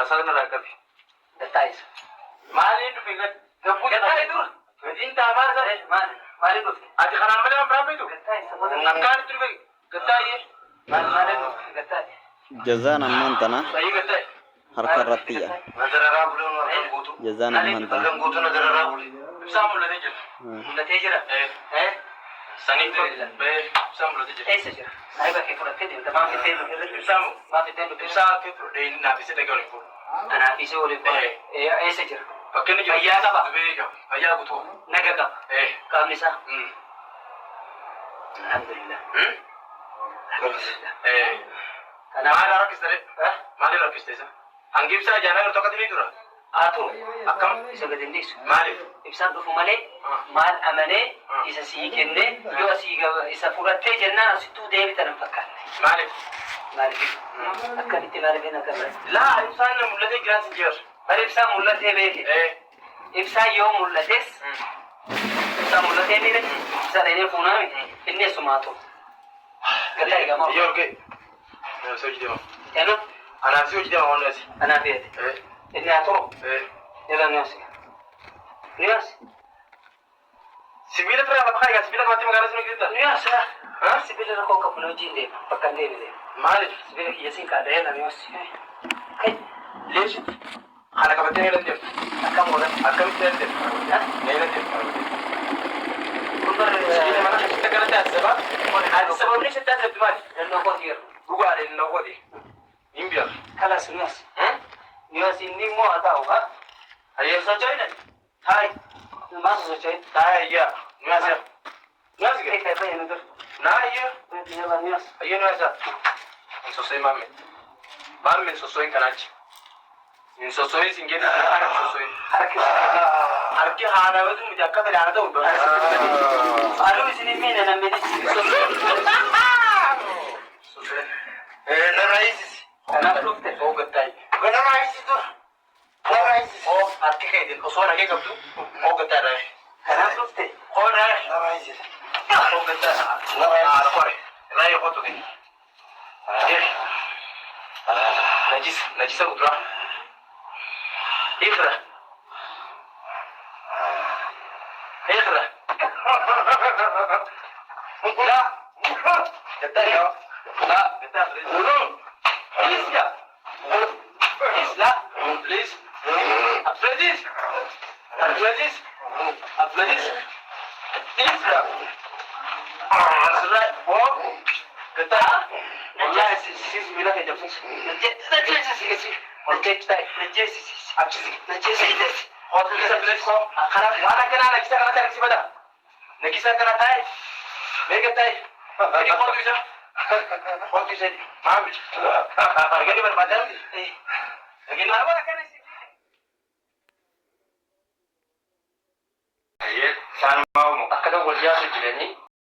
Kasana lang kami. Datayis. Mali ito bigat. Gatay ito. Hindi tama sa. Mali ito. Ati ka naman ang bravo ito. Datayis. Nagkaan ito bigat. Gatay eh. Mali ito. Gatay. Jazana mantana Sahi gatay. harka rattiya Nadararabu lang ang guto. jazana mantana Ang guto nadararabu. Sama lang din. Mulatee jira. Sangit be sama lang din. Eessa jira. Saahiba kee fudhattee deemta. Maa fittee irratti Samu. maa fittee dhufe. Ibsaa ke fudhee naafise dhaga'u hin fuudhu. Anaafisee waliin fuudhe. Eessa jira. Fakkeenya jiru. Fayyaa qaba. Beeri qaba. Fayyaa guutuu. Naga qaba. Qaamni isaa. Alhamdulillah. Maal rakkistare? Maal rakkiste isa? Hangi ibsaa jaanaa tokkotti ni dura. Atu Akkam? isa gadi dhiisu. Maaliif? Ibsaan dhufu malee maal amanee isa sii kennee yoo asii isa fudhattee jennaan asittuu deebitan hin fakkaanne. Maaliif? Maaliif? Akkamitti maaliif hin agarre? Laa ibsaan na mul'atee jiraas hin jiru. Bari ibsaan mul'atee beeke. Ibsaan yoo mul'ates ibsaan mul'atee beeke ibsaan inni fuunaa miti inni eessumaatu. Gataa eegamaa. Yoo arge. Yoo soo jidema. Eno Anaaf soo jidema waan asi. anaaf beete. Inni haa turu. Jala nuyaasi. Nuyaasi. Sibiila firaa lafa kaayaa sibiila maatti magaalaa sinuu giddita. Nuyaasi. Sibiila rakkoo qabu na hojiin deema. Bakka hin deemne. Maaliif? Sibiila kiyya siin kaadhee na nuyaasi. Kai. Leeshit. Haala qabattee na ilan deemtu. Akkam oolan. Akkamitti na ilan deemtu? Na ilan deemtu. Kun barre. Sibiila mana keessatti gara taasisaba. Sababni ishee taasiftu maali? Daldoo kooti yeroo. Dhugaadha inni na godhe. Hin biya. Kalas nuyaasi. Nuyaasi inni immoo haa ta'u haa. Hayyee Socho'ina. Hai. Maal socho'in? Hayyee. Nuyaasi. Nuyaasi Kai gadi. kai fayyadu dur. Na hayyee. Yalla nuyaasi. Hayyee nuyaasa. Hin sossoyin maamme. Maamme hin sossoyin kanaachi. Hin sossoyin sin jedhu harka sossoyin. Harki haadha miti akka fedhe haadha ta'u. Aduu isin miina namni sosso'in. Sossoyin. Na raayisisi. Kanaaf dhufte. Oo gattaayi. Gana raayisisi dur. Na raayisisi. Oo harki keetiin osoo nagee qabdu. Oo gattaadha. Kanaaf dhufte. Oo raayisisi. Na raayisisi. Oo gattaadha. Na raayisisi. Haadha kore. Raayee kootu gani. Najisa kuduraa. Ikra. Ikra. La. Gattaayi yoo. La. Gattaa please. Please ya. Please la. Please. Abdulaziz. Abdulaziz. Abdulaziz. Please ya. Asirraa. Oo. Gattaa. Wallahi sis bila ke jabsis. Najesi. Najesi. Abdulaziz. Najesi. Hotel bisa bilis ko. Karena mana kena lagi saya kena tarik pada. Lagi saya kena tarik. Mereka tarik. Ini kau bisa. Kau bisa. Maaf. Harga di berbadan. Lagi mana kan sih? Iya, sana mau. Akan wajah sejadinya.